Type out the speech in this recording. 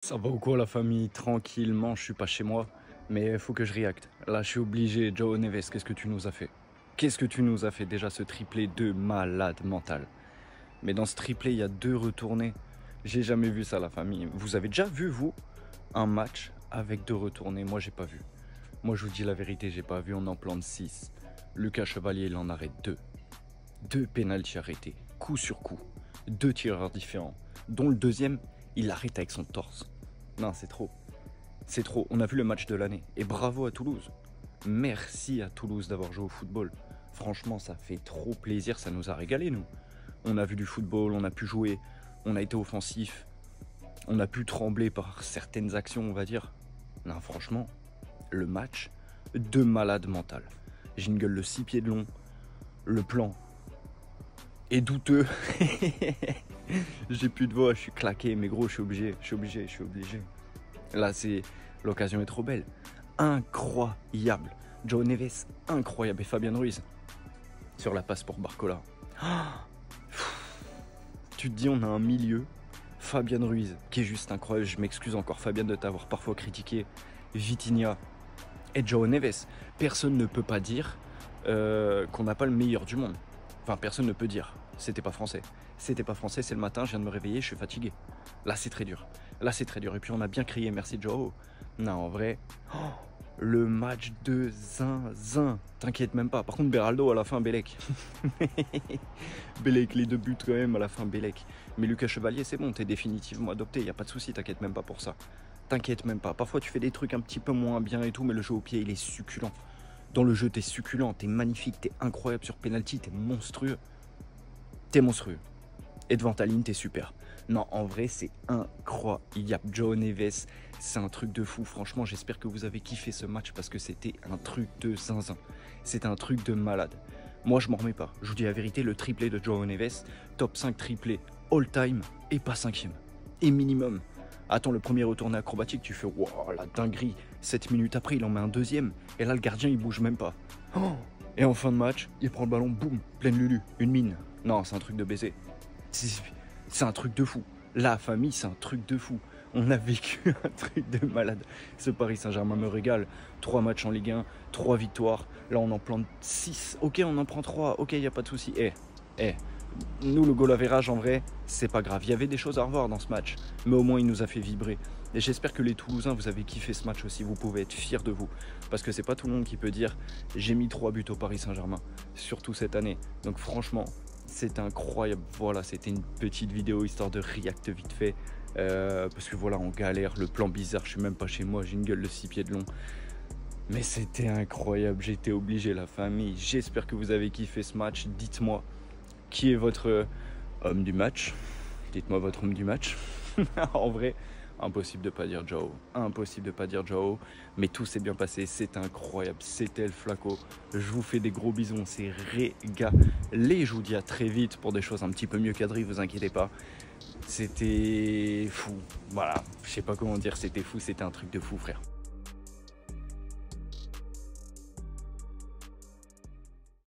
Ça va ou quoi la famille? Tranquillement, je suis pas chez moi, mais il faut que je réacte. Là, je suis obligé. Joao Neves, qu'est-ce que tu nous as fait? Qu'est-ce que tu nous as fait déjà ce triplé de malade mental? Mais dans ce triplé, il y a deux retournés. J'ai jamais vu ça la famille. Vous avez déjà vu, vous, un match avec deux retournés? Moi, j'ai pas vu. Moi, je vous dis la vérité, j'ai pas vu. On en plante 6. Lucas Chevalier, il en arrête 2. 2 pénaltys arrêtés, coup sur coup. 2 tireurs différents, dont le deuxième, il arrête avec son torse. Non, c'est trop. C'est trop. On a vu le match de l'année. Et bravo à Toulouse. Merci à Toulouse d'avoir joué au football. Franchement, ça fait trop plaisir. Ça nous a régalé, nous. On a vu du football, on a pu jouer, on a été offensif. On a pu trembler par certaines actions, on va dire. Non, franchement, le match de malade mental. Jingle le 6 pieds de long. Le plan est douteux. J'ai plus de voix, je suis claqué, mais gros, je suis obligé. Là, l'occasion est trop belle. Incroyable. Joao Neves, incroyable. Et Fabien Ruiz, sur la passe pour Barcola. Tu te dis, on a un milieu. Fabien Ruiz, qui est juste incroyable. Je m'excuse encore, Fabien, de t'avoir parfois critiqué. Vitinha et Joao Neves. Personne ne peut pas dire qu'on n'a pas le meilleur du monde. Enfin, personne ne peut dire. C'était pas français. C'était pas français, c'est le matin, je viens de me réveiller, je suis fatigué. Là, c'est très dur. Là, c'est très dur. Et puis, on a bien crié, merci Joao. Non, en vrai, le match de zinzin. T'inquiète même pas. Par contre, Beraldo, à la fin, Bellec. Bellec, les 2 buts quand même, à la fin, Bellec. Mais Lucas Chevalier, c'est bon, t'es définitivement adopté. Y a pas de souci, t'inquiète même pas pour ça. T'inquiète même pas. Parfois, tu fais des trucs un petit peu moins bien et tout, mais le jeu au pied, il est succulent. Dans le jeu, t'es succulent, t'es magnifique, t'es incroyable sur penalty, t'es monstrueux. T'es monstrueux. Et devant ta ligne, t'es super. Non, en vrai, c'est incroyable. Joao Neves, c'est un truc de fou. Franchement, j'espère que vous avez kiffé ce match parce que c'était un truc de zinzin. C'était un truc de malade. Moi, je m'en remets pas. Je vous dis la vérité, le triplé de Joao Neves, top 5 triplé all-time et pas 5e. Et minimum. Attends, le premier retourné acrobatique, tu fais wow, la dinguerie. 7 minutes après, il en met un deuxième. Et là, le gardien, il bouge même pas. Oh, et en fin de match, il prend le ballon, boum, pleine lulu, une mine. Non, c'est un truc de baiser. C'est un truc de fou. La famille, c'est un truc de fou. On a vécu un truc de malade. Ce Paris Saint-Germain me régale. 3 matchs en Ligue 1, 3 victoires. Là, on en plante 6. Ok, on en prend 3. Ok, il n'y a pas de souci. Nous, le goal average, en vrai, c'est pas grave. Il y avait des choses à revoir dans ce match. Mais au moins, il nous a fait vibrer. Et j'espère que les Toulousains, vous avez kiffé ce match aussi. Vous pouvez être fiers de vous. Parce que c'est pas tout le monde qui peut dire j'ai mis 3 buts au Paris Saint-Germain. Surtout cette année. Donc franchement, c'est incroyable. Voilà, c'était une petite vidéo histoire de react vite fait. Parce que voilà, on galère. Le plan bizarre, je suis même pas chez moi. Jingle le 6 pieds de long. Mais c'était incroyable. J'étais obligé, la famille. J'espère que vous avez kiffé ce match. Dites-moi qui est votre homme du match. Dites-moi votre homme du match. En vrai, impossible de pas dire Joao. Impossible de pas dire Joao. Mais tout s'est bien passé. C'est incroyable. C'était le Flaco. Je vous fais des gros bisous. On s'est régalé. Je vous dis à très vite pour des choses un petit peu mieux cadrées. Vous inquiétez pas. C'était fou. Voilà. Je sais pas comment dire. C'était fou. C'était un truc de fou, frère.